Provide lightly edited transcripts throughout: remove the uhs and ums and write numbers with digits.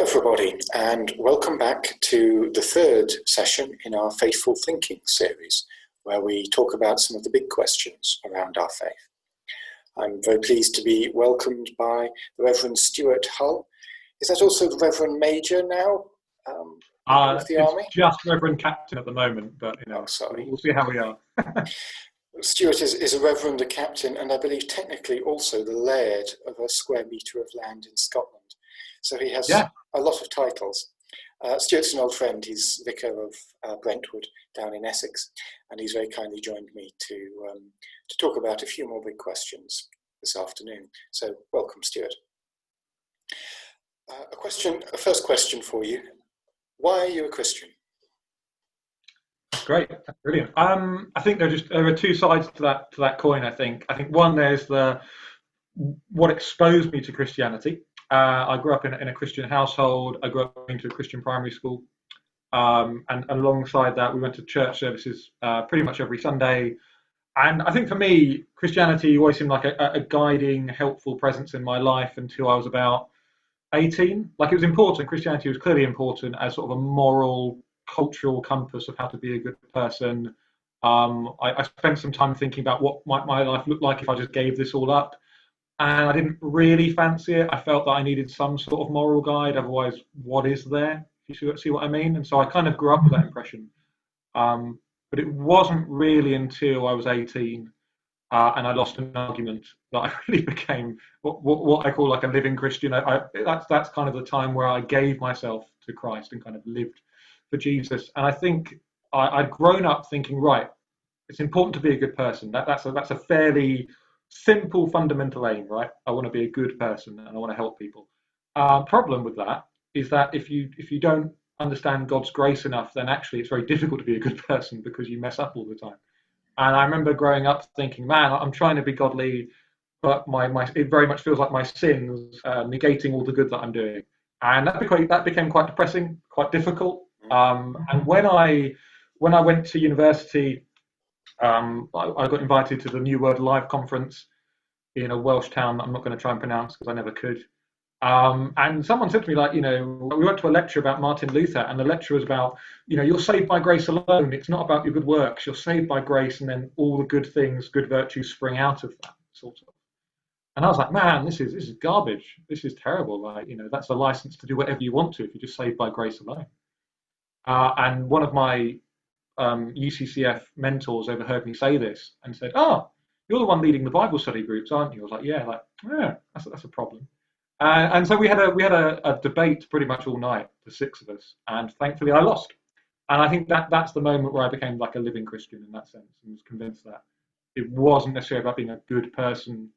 everybody, and welcome back to the third session in our Faithful Thinking series, where we talk about some of the big questions around our faith. I'm very pleased to be welcomed by the Reverend Stuart Hull. Is that also the Reverend Major now of the Army? Just Reverend Captain at the moment, but we'll see how we are. Stuart is a Reverend, a Captain, and I believe technically also the Laird of a square metre of land in Scotland. So he has a lot of titles. Stuart's an old friend. He's Vicar of Brentwood down in Essex, and he's very kindly joined me to talk about a few more big questions this afternoon. So welcome, Stuart. A first question for you. Why are you a Christian? Great, brilliant. I think there are two sides to that coin. I think one, there's what exposed me to Christianity. I grew up in a Christian household. I grew up going to a Christian primary school, and alongside that, we went to church services pretty much every Sunday. And I think for me, Christianity always seemed like a guiding, helpful presence in my life until I was about 18. Like, it was important. Christianity was clearly important as sort of a moral, cultural compass of how to be a good person. I spent some time thinking about what might my life look like if I just gave this all up. And I didn't really fancy it. I felt that I needed some sort of moral guide. Otherwise, what is there? You see what I mean? And so I kind of grew up with that impression. But it wasn't really until I was 18 and I lost an argument that I really became what I call like a living Christian. That's kind of the time where I gave myself to Christ and kind of lived for Jesus. And I think I'd grown up thinking, right, it's important to be a good person. That's a fairly simple fundamental aim, right? I want to be a good person and I want to help people. Problem with that is that if you don't understand God's grace enough, then actually it's very difficult to be a good person because you mess up all the time. And I remember growing up thinking, man, I'm trying to be godly, but it very much feels like my sins negating all the good that I'm doing. And that became quite depressing, quite difficult. And when I went to university, I got invited to the New Word Live conference in a Welsh town that I'm not going to try and pronounce because I never could. And someone said to me, we went to a lecture about Martin Luther, and the lecture was about, you're saved by grace alone. It's not about your good works. You're saved by grace, and then all the good things, good virtues spring out of that, sort of. And I was like, man, this is garbage. This is terrible. That's a license to do whatever you want to if you're just saved by grace alone. And one of my UCCF mentors overheard me say this and said, "Oh, you're the one leading the Bible study groups, aren't you?" I was like, "Yeah." That's a problem. And so we had a debate pretty much all night, the six of us, and thankfully I lost. And I think that's the moment where I became like a living Christian in that sense, and was convinced that it wasn't necessarily about being a good person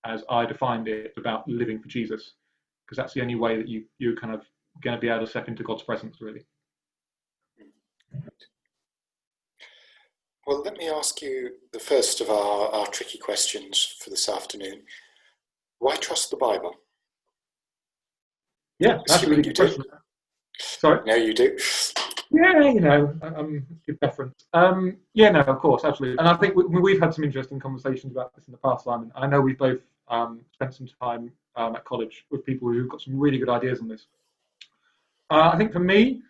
as I defined it, about living for Jesus, because that's the only way that you're kind of going to be able to step into God's presence, really. Well, let me ask you the first of our tricky questions for this afternoon. Why trust the Bible? Yeah, that's a really good question. Sorry? No, you do. Yeah, good preference. No, of course, absolutely. And I think we've had some interesting conversations about this in the past, Simon. I know we've both spent some time at college with people who've got some really good ideas on this. I think for me,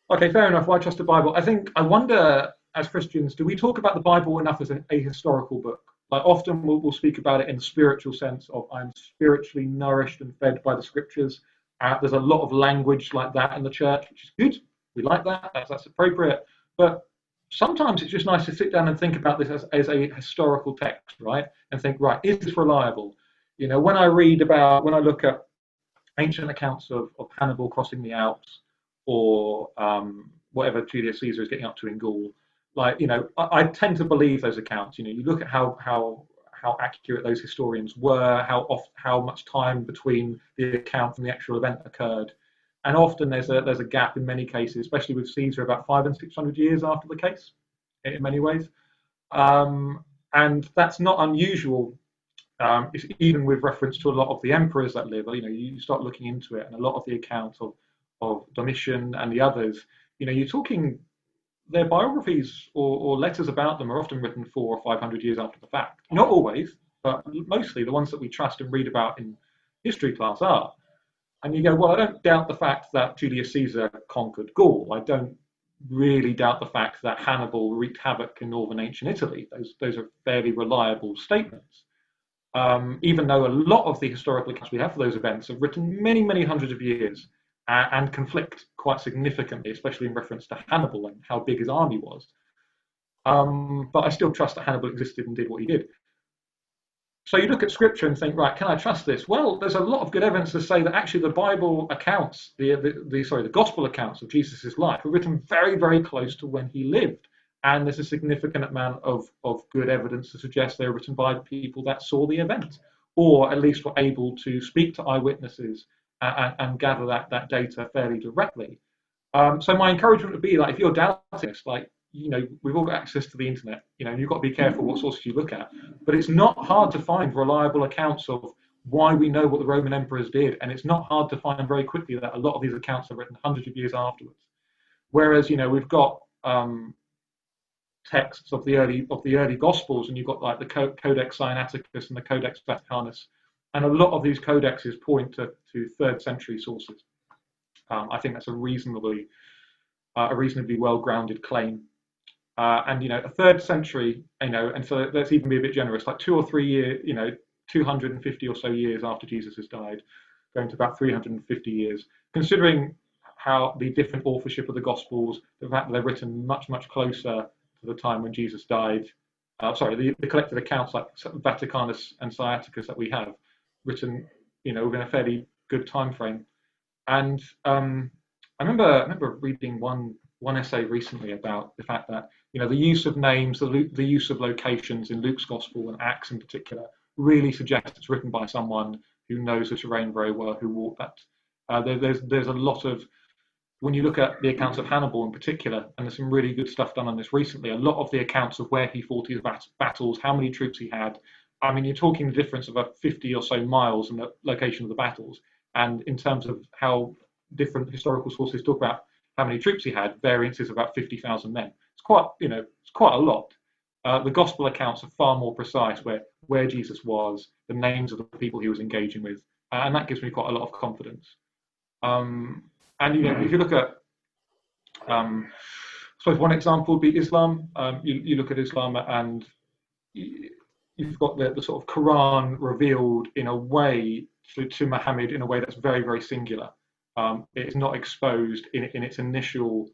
okay, fair enough, why trust the Bible? I wonder, as Christians, do we talk about the Bible enough as a historical book? Like, often we'll speak about it in the spiritual sense of I'm spiritually nourished and fed by the scriptures. There's a lot of language like that in the church, which is good. We like that. That's appropriate. But sometimes it's just nice to sit down and think about this as a historical text, right? And think, right, is this reliable? When I look at ancient accounts of Hannibal crossing the Alps, or whatever Julius Caesar is getting up to in Gaul, I tend to believe those accounts. You look at how accurate those historians were, how much time between the account and the actual event occurred, and often there's a gap in many cases, especially with Caesar, about 500 and 600 years after the case, in many ways, and that's not unusual. It's even with reference to a lot of the emperors that live. You start looking into it, and a lot of the accounts of Domitian and the others, you're talking their biographies or letters about them are often written 400 or 500 years after the fact. Not always, but mostly the ones that we trust and read about in history class are. And you go, well, I don't doubt the fact that Julius Caesar conquered Gaul. I don't really doubt the fact that Hannibal wreaked havoc in northern ancient Italy. Those are fairly reliable statements. Even though a lot of the historical accounts we have for those events have written many, many hundreds of years and conflict quite significantly, especially in reference to Hannibal and how big his army was. But I still trust that Hannibal existed and did what he did. So you look at scripture and think, right, can I trust this? Well, there's a lot of good evidence to say that actually the Bible accounts, the gospel accounts of Jesus' life are written very, very close to when he lived. And there's a significant amount of good evidence to suggest they were written by people that saw the event, or at least were able to speak to eyewitnesses and gather that data fairly directly. So my encouragement would be, like, if you're doubting this, like, we've all got access to the internet, and you've got to be careful what sources you look at. But it's not hard to find reliable accounts of why we know what the Roman emperors did, and it's not hard to find very quickly that a lot of these accounts are written hundreds of years afterwards. Whereas, we've got texts of the early Gospels, and you've got like the Codex Sinaiticus and the Codex Vaticanus, and a lot of these codexes point to 3rd century sources. I think that's a reasonably well-grounded claim. And a 3rd century, and so let's even be a bit generous, like 2 or 3 years, 250 or so years after Jesus has died, going to about 350 years, considering how the different authorship of the Gospels, the fact that they're written much, much closer to the time when Jesus died. The collected accounts like Vaticanus and Sinaiticus that we have, written, within a fairly good time frame. And I remember reading one essay recently about the fact that the use of names, the use of locations in Luke's Gospel and Acts in particular, really suggests it's written by someone who knows the terrain very well, who walked that. There's a lot of, when you look at the accounts of Hannibal in particular, and there's some really good stuff done on this recently, a lot of the accounts of where he fought his battles, how many troops he had. I mean, you're talking the difference of about 50 or so miles in the location of the battles. And in terms of how different historical sources talk about how many troops he had, variances of about 50,000 men. It's quite a lot. The gospel accounts are far more precise, where Jesus was, the names of the people he was engaging with, and that gives me quite a lot of confidence. And if you look at, I suppose one example would be Islam. You look at Islam, and you've got the sort of Quran revealed in a way to Muhammad in a way that's very, very singular. It's not exposed in its initial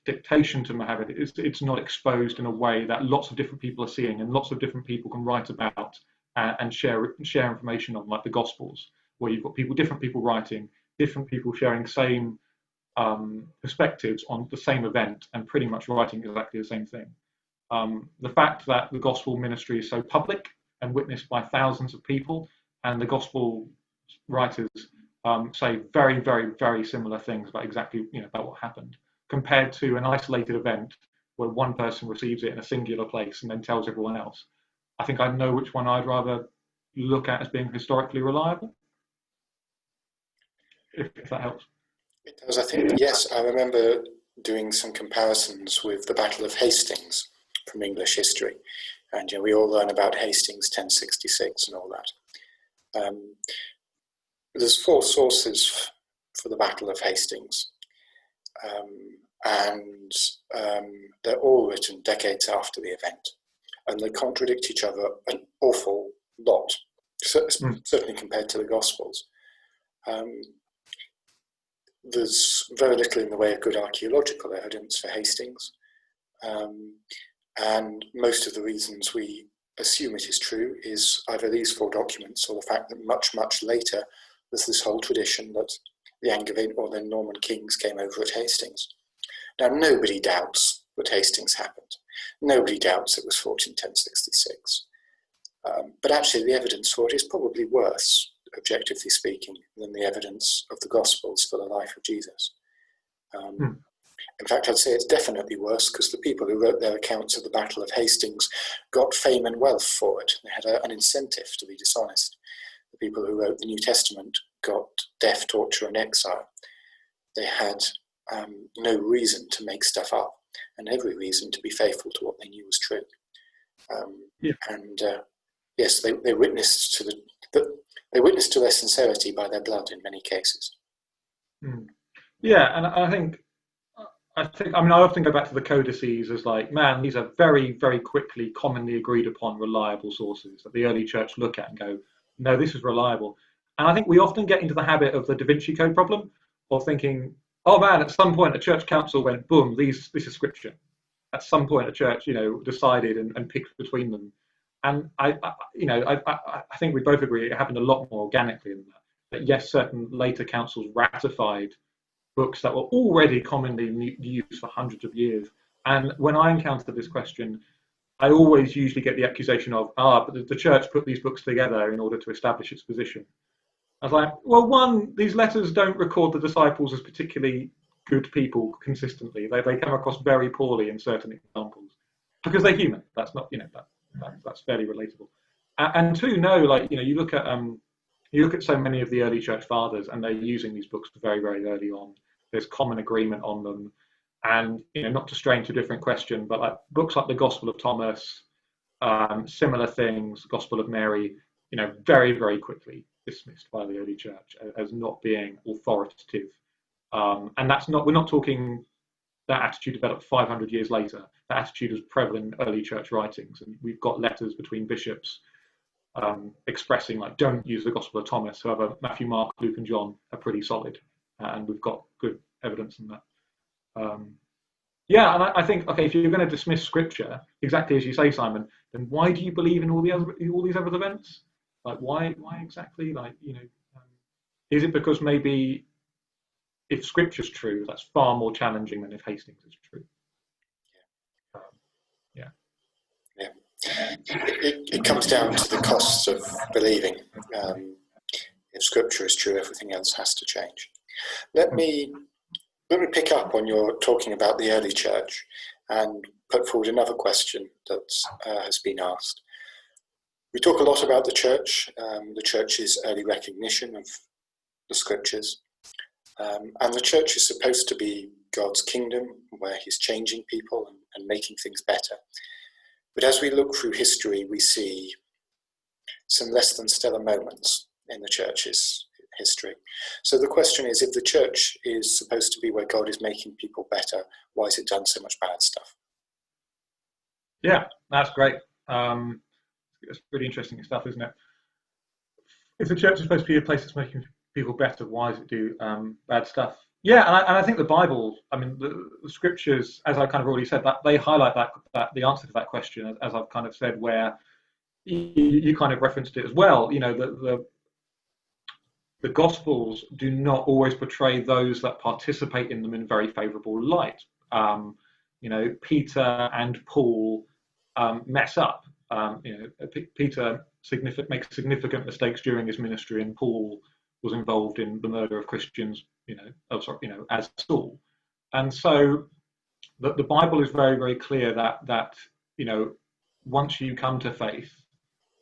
dictation to Muhammad. It's not exposed in a way that lots of different people are seeing and lots of different people can write about and share information on, like the Gospels, where you've got different people writing, different people sharing same perspectives on the same event and pretty much writing exactly the same thing. The fact that the gospel ministry is so public and witnessed by thousands of people, and the gospel writers say very, very, very similar things about exactly about what happened, compared to an isolated event where one person receives it in a singular place and then tells everyone else. I think I know which one I'd rather look at as being historically reliable, if that helps. It does, I think. Yes, I remember doing some comparisons with the Battle of Hastings from English history, and we all learn about Hastings 1066 and all that. There's 4 sources for the Battle of Hastings, and they're all written decades after the event, and they contradict each other an awful lot, certainly compared to the Gospels. There's very little in the way of good archaeological evidence for Hastings, and most of the reasons we assume it is true is either these 4 documents or the fact that much, much later there's this whole tradition that the Angevin or the Norman kings came over at Hastings. Now, nobody doubts that Hastings happened. Nobody doubts it was fought in 1066. But actually the evidence for it is probably worse, objectively speaking, than the evidence of the Gospels for the life of Jesus. In fact, I'd say it's definitely worse because the people who wrote their accounts of the Battle of Hastings got fame and wealth for it. They had an incentive to be dishonest. The people who wrote the New Testament got death, torture, and exile. They had no reason to make stuff up and every reason to be faithful to what they knew was true. Yes, they witnessed to they witnessed to their sincerity by their blood in many cases. Mm. Yeah, and I mean, I often go back to the codices as like, man, these are very, very quickly commonly agreed upon reliable sources that the early church look at and go, no, this is reliable. And I think we often get into the habit of the Da Vinci Code problem of thinking, oh man, at some point a church council went, boom, this is scripture. At some point a church, decided and picked between them. And I think we both agree it happened a lot more organically than that. That yes, certain later councils ratified books that were already commonly used for hundreds of years. And when I encounter this question, I always usually get the accusation of, but the church put these books together in order to establish its position. I was like, well, one, these letters don't record the disciples as particularly good people consistently. They come across very poorly in certain examples because they're human. That's not, that's fairly relatable. And two, no, like, you look at so many of the early church fathers and they're using these books very, very early on. There's common agreement on them. And, not to stray into a different question, but like books like the Gospel of Thomas, similar things, Gospel of Mary, very, very quickly dismissed by the early church as not being authoritative. And we're not talking that attitude developed 500 years later. That attitude was prevalent in early church writings. And we've got letters between bishops expressing like, don't use the Gospel of Thomas. However, Matthew, Mark, Luke, and John are pretty solid, and we've got good evidence in that. And I think, okay, if you're going to dismiss Scripture exactly as you say, Simon, then why do you believe in all these other events? Like, why exactly? Like, is it because maybe if Scripture's true, that's far more challenging than if Hastings is true? It comes down to the costs of believing. If Scripture is true, everything else has to change. Let me pick up on your talking about the early church and put forward another question that has been asked. We talk a lot about the church's early recognition of the Scriptures, and the church is supposed to be God's kingdom where he's changing people and making things better. But as we look through history, we see some less than stellar moments in the church's history. So the question is, if the church is supposed to be where God is making people better, why has it done so much bad stuff? Yeah, that's great. It's pretty interesting stuff, isn't it? If the church is supposed to be a place that's making people better, why does it do bad stuff? Yeah, and I think the Bible, I mean, the scriptures, as I've kind of already said, that they highlight that the answer to that question, as I've kind of said, where you kind of referenced it as well. The Gospels do not always portray those that participate in them in very favourable light. Peter and Paul mess up. Peter makes significant mistakes during his ministry, and Paul was involved in the murder of Christians, as Saul. And so the Bible is very, very clear that once you come to faith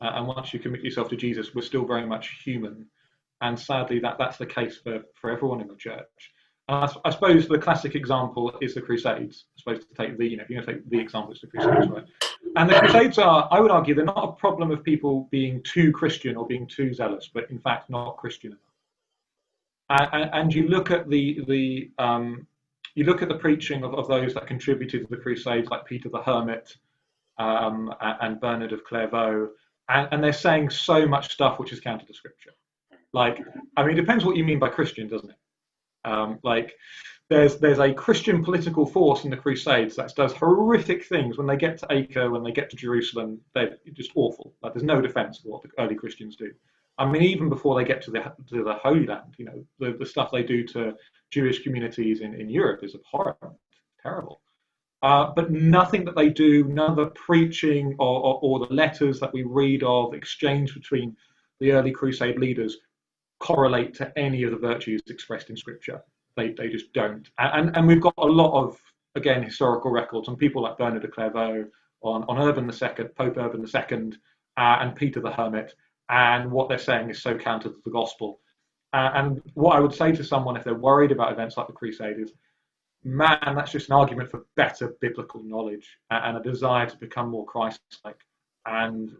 and once you commit yourself to Jesus, we're still very much human. And sadly, that's the case for everyone in the church. And I suppose the classic example is the Crusades. I suppose to take if you're going to take the example, it's the Crusades, right? And the Crusades are, I would argue, they're not a problem of people being too Christian or being too zealous, but in fact not Christian enough. And you look at the preaching of those that contributed to the Crusades, like Peter the Hermit and Bernard of Clairvaux, and they're saying so much stuff which is counter to Scripture. Like, I mean, it depends what you mean by Christian, doesn't it? There's a Christian political force in the Crusades that does horrific things. When they get to Acre, when they get to Jerusalem, they're just awful. Like, there's no defense for what the early Christians do. I mean, even before they get to the Holy Land, the stuff they do to Jewish communities in Europe is abhorrent, terrible. But nothing that they do, none of the preaching or the letters that we read of, exchange between the early Crusade leaders, correlate to any of the virtues expressed in Scripture. They just don't. And we've got a lot of, again, historical records on people like Bernard of Clairvaux, on Urban II, Pope Urban II, and Peter the Hermit. And what they're saying is so counter to the gospel. And what I would say to someone if they're worried about events like the Crusade is, man, that's just an argument for better biblical knowledge and a desire to become more Christ-like. And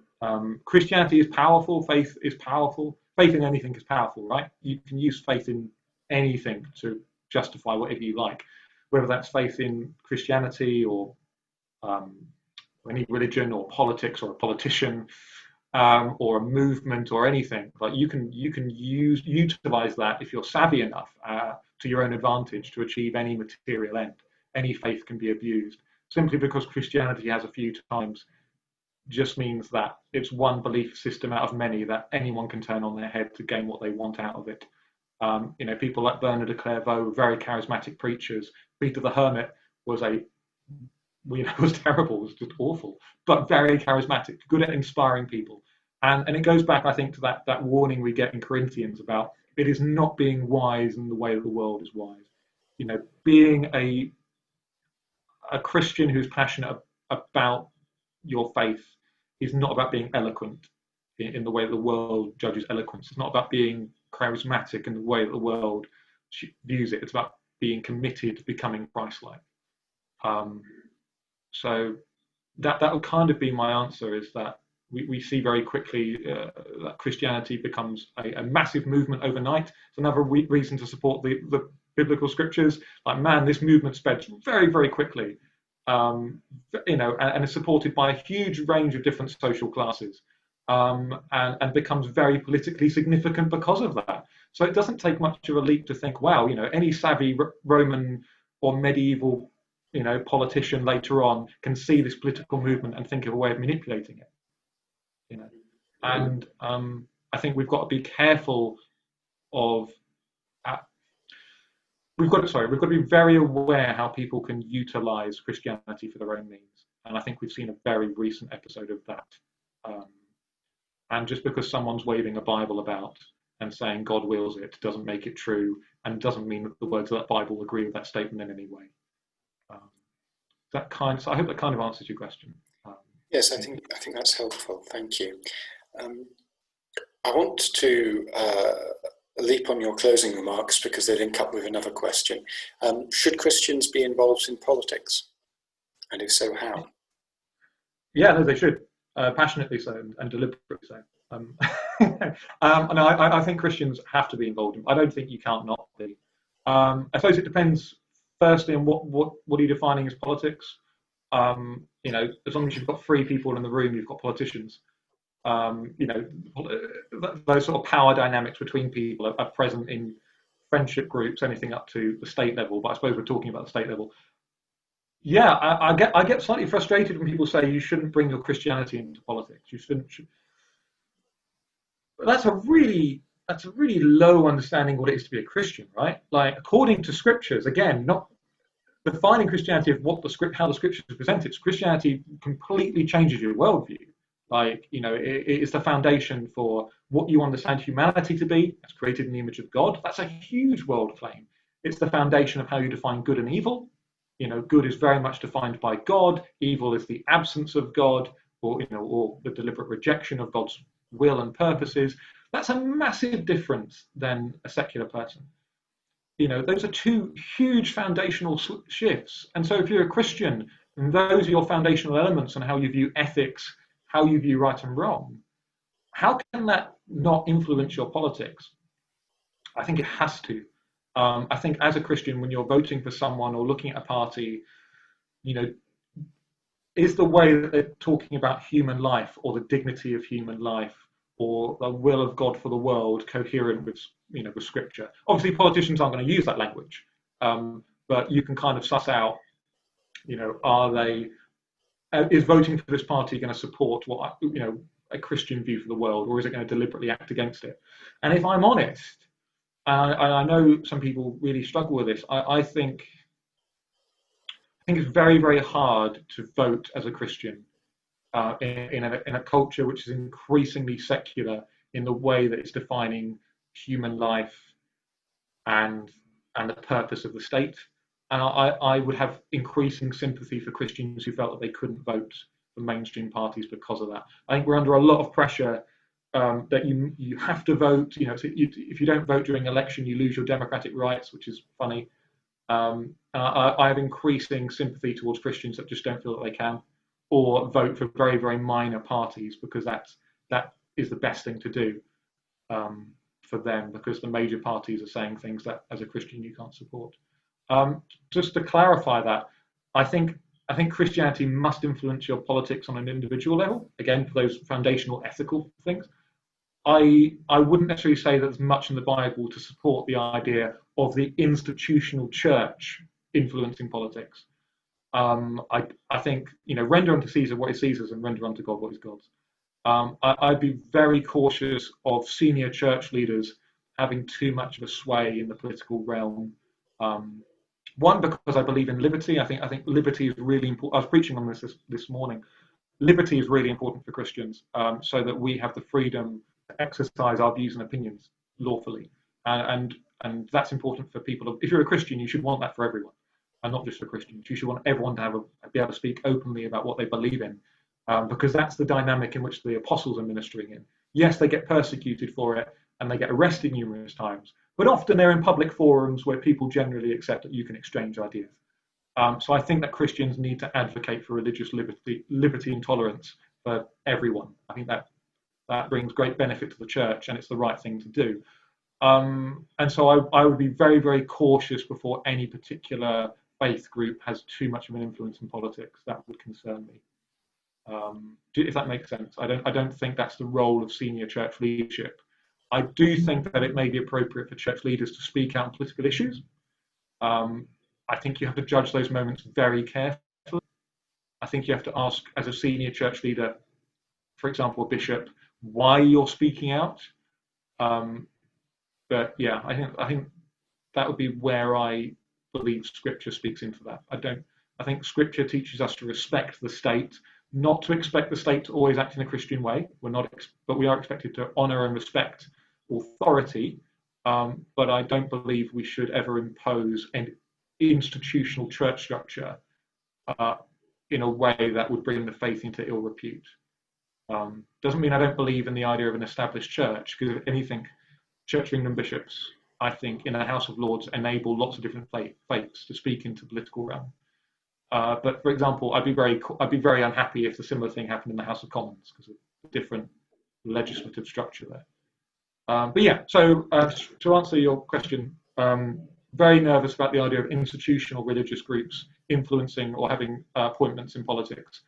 Christianity is powerful. Faith is powerful. Faith in anything is powerful, right? You can use faith in anything to justify whatever you like, whether that's faith in Christianity or um, any religion or politics or a politician or a movement or anything. Like you can utilize that if you're savvy enough to your own advantage to achieve any material end. Any faith can be abused simply because Christianity has a few times just means that it's one belief system out of many that anyone can turn on their head to gain what they want out of it. People like Bernard de Clairvaux, very charismatic preachers. Peter the Hermit was was terrible, was just awful, but very charismatic, good at inspiring people. And it goes back, I think, to that warning we get in Corinthians about it is not being wise in the way that the world is wise. Being a Christian who's passionate about your faith is not about being eloquent in the way that the world judges eloquence. It's not about being charismatic in the way that the world views it. It's about being committed to becoming Christ-like. So that would kind of be my answer, is that we see very quickly that Christianity becomes a massive movement overnight. It's another reason to support the biblical scriptures. Like, man, this movement spreads very, very quickly. And is supported by a huge range of different social classes, and becomes very politically significant because of that. So it doesn't take much of a leap to think, wow, any savvy Roman or medieval, politician later on can see this political movement and think of a way of manipulating it. And I think we've got to be careful of. We've got to be very aware how people can utilize Christianity for their own means, and I think we've seen a very recent episode of that. And just because someone's waving a Bible about and saying God wills it doesn't make it true, and doesn't mean that the words of that Bible agree with that statement in any way. So I hope that kind of answers your question. Yes, I think that's helpful. Thank you. I want to leap on your closing remarks because they link up with another question. Should Christians be involved in politics? And if so, how? Yeah, no, they should. Passionately so and deliberately so. And I think Christians have to be involved. I don't think you can't not be. I suppose it depends, firstly, on what are you defining as politics. As long as you've got three people in the room, you've got politicians. Those sort of power dynamics between people are present in friendship groups, anything up to the state level. But I suppose we're talking about the state level. Yeah, I get slightly frustrated when people say you shouldn't bring your Christianity into politics. You shouldn't. But that's a really low understanding what it is to be a Christian, right? Like, according to scriptures, again, not defining Christianity of how the scriptures present it. Christianity completely changes your worldview. Like, it is the foundation for what you understand humanity to be, as created in the image of God. That's a huge world claim. It's the foundation of how you define good and evil. Good is very much defined by God. Evil is the absence of God, or the deliberate rejection of God's will and purposes. That's a massive difference than a secular person. Those are two huge foundational shifts. And so if you're a Christian, and those are your foundational elements on how you view ethics, how you view right and wrong, how can that not influence your politics? I think it has to. I think as a Christian, when you're voting for someone or looking at a party, is the way that they're talking about human life or the dignity of human life or the will of God for the world coherent with Scripture? Obviously, politicians aren't going to use that language, but you can kind of suss out, is voting for this party going to support what a Christian view for the world, or is it going to deliberately act against it? And if I'm honest, I know some people really struggle with this. I think it's very, very hard to vote as a Christian in a culture which is increasingly secular in the way that it's defining human life and the purpose of the state. And I would have increasing sympathy for Christians who felt that they couldn't vote for mainstream parties because of that. I think we're under a lot of pressure that you have to vote. If you don't vote during election, you lose your democratic rights, which is funny. I have increasing sympathy towards Christians that just don't feel that they can, or vote for very, very minor parties, because that's that is the best thing to do for them, because the major parties are saying things that as a Christian you can't support. Just to clarify that, I think Christianity must influence your politics on an individual level, again, for those foundational ethical things. I wouldn't necessarily say that there's much in the Bible to support the idea of the institutional church influencing politics. I think, render unto Caesar what is Caesar's and render unto God what is God's. I'd be very cautious of senior church leaders having too much of a sway in the political realm. One, because I believe in liberty. I think liberty is really important. I was preaching on this morning. Liberty is really important for Christians, so that we have the freedom to exercise our views and opinions lawfully, and that's important for people. If you're a Christian, you should want that for everyone, and not just for Christians. You should want everyone to be able to speak openly about what they believe in, because that's the dynamic in which the apostles are ministering in. Yes, they get persecuted for it, and they get arrested numerous times, but often they're in public forums where people generally accept that you can exchange ideas. So I think that Christians need to advocate for religious liberty and tolerance for everyone. I think that brings great benefit to the church, and it's the right thing to do. And so I would be very, very cautious before any particular faith group has too much of an influence in politics. That would concern me. If that makes sense. I don't think that's the role of senior church leadership. I do think that it may be appropriate for church leaders to speak out on political issues. I think you have to judge those moments very carefully. I think you have to ask, as a senior church leader, for example, a bishop, why you're speaking out. But yeah, I think that would be where I believe Scripture speaks into that. I think Scripture teaches us to respect the state, not to expect the state to always act in a Christian way. But we are expected to honour and respect authority. But I don't believe we should ever impose an institutional church structure in a way that would bring the faith into ill repute. Doesn't mean I don't believe in the idea of an established church, because if anything, Church of England bishops, I think, in the House of Lords enable lots of different faiths to speak into the political realm. But for example, I'd be very unhappy if a similar thing happened in the House of Commons, because of the different legislative structure there. But yeah, so to answer your question, very nervous about the idea of institutional religious groups influencing or having appointments in politics.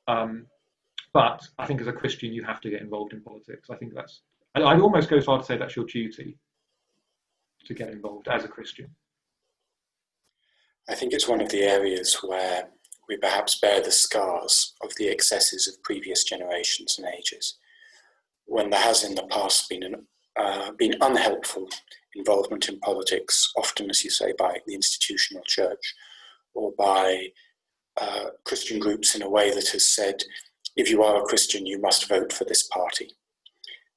But I think as a Christian, you have to get involved in politics. I think I'd almost go so far to say that's your duty to get involved as a Christian. I think it's one of the areas where we perhaps bear the scars of the excesses of previous generations and ages, when there has in the past been unhelpful involvement in politics, often, as you say, by the institutional church or by Christian groups in a way that has said, if you are a Christian, you must vote for this party.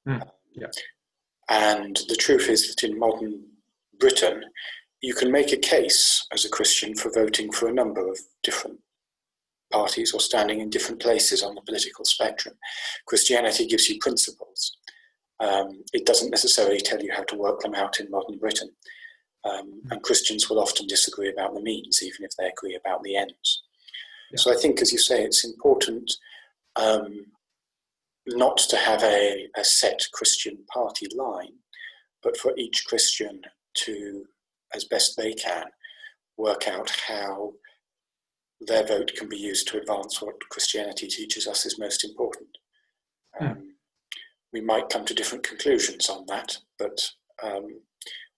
Yeah. And the truth is that in modern Britain, you can make a case as a Christian for voting for a number of different parties or standing in different places on the political spectrum. Christianity gives you principles. It doesn't necessarily tell you how to work them out in modern Britain. And Christians will often disagree about the means, even if they agree about the ends. Yeah. So I think, as you say, it's important not to have a set Christian party line, but for each Christian to, as best they can, work out how their vote can be used to advance what Christianity teaches us is most important. We might come to different conclusions on that, but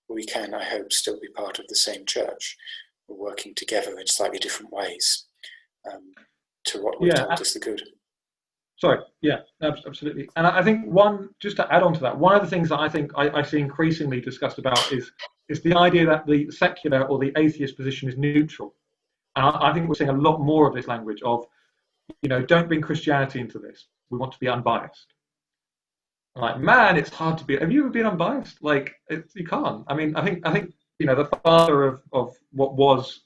we can, I hope, still be part of the same church. We're working together in slightly different ways to what we're told is the good. Sorry, yeah, absolutely. And I think just to add on to that, one of the things that I think I see increasingly discussed about is the idea that the secular or the atheist position is neutral. And I think we're seeing a lot more of this language of, don't bring Christianity into this. We want to be unbiased. I'm like, man, it's hard to be. Have you ever been unbiased? Like, you can't. I mean, I think the father of what was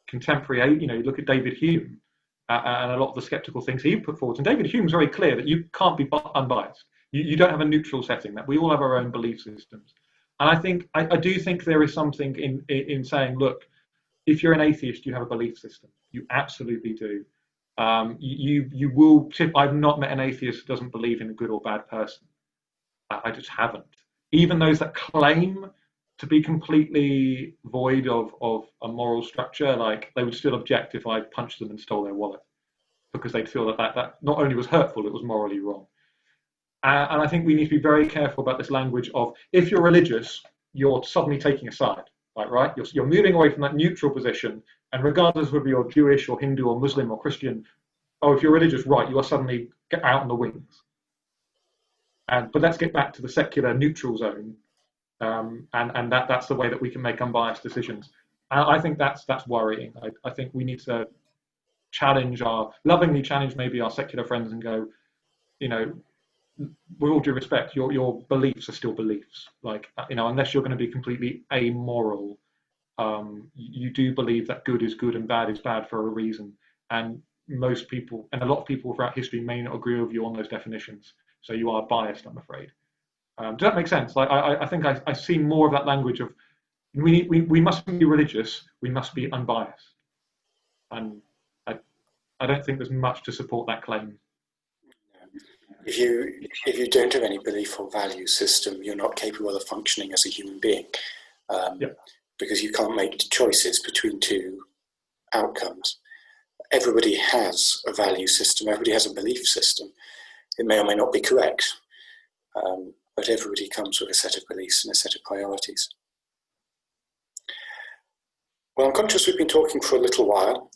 contemporary. You look at David Hume and a lot of the skeptical things he put forward. And David Hume's very clear that you can't be unbiased. You don't have a neutral setting. That we all have our own belief systems. And I think I do think there is something in saying, look, if you're an atheist, you have a belief system. You absolutely do. You will tip. I've not met an atheist who doesn't believe in a good or bad person. I just haven't. Even those that claim to be completely void of a moral structure, like they would still object if I punched them and stole their wallet, because they'd feel that not only was hurtful, it was morally wrong. And I think we need to be very careful about this language of, if you're religious, you're suddenly taking a side, right? You're moving away from that neutral position, and regardless of whether you're Jewish or Hindu or Muslim or Christian, oh, if you're religious, right, you are suddenly out on the wings. But let's get back to the secular neutral zone, and that's the way that we can make unbiased decisions. I think that's worrying. I think we need to lovingly challenge maybe our secular friends and go, you know, with all due respect, your beliefs are still beliefs. Like, unless you're going to be completely amoral, you do believe that good is good and bad is bad for a reason. And most people, and a lot of people throughout history, may not agree with you on those definitions. So you are biased, I'm afraid. Does that make sense? Like, I think I see more of that language of we mustn't be religious, we must be unbiased. And I don't think there's much to support that claim. If you don't have any belief or value system, you're not capable of functioning as a human being, because you can't make choices between two outcomes. Everybody has a value system, everybody has a belief system. It may or may not be correct, but everybody comes with a set of beliefs and a set of priorities. Well, I'm conscious we've been talking for a little while.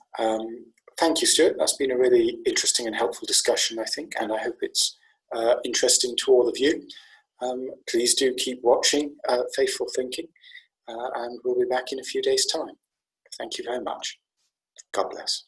Thank you, Stuart. That's been a really interesting and helpful discussion, I think, and I hope it's interesting to all of you. Please do keep watching Faithful Thinking, and we'll be back in a few days' time. Thank you very much. God bless.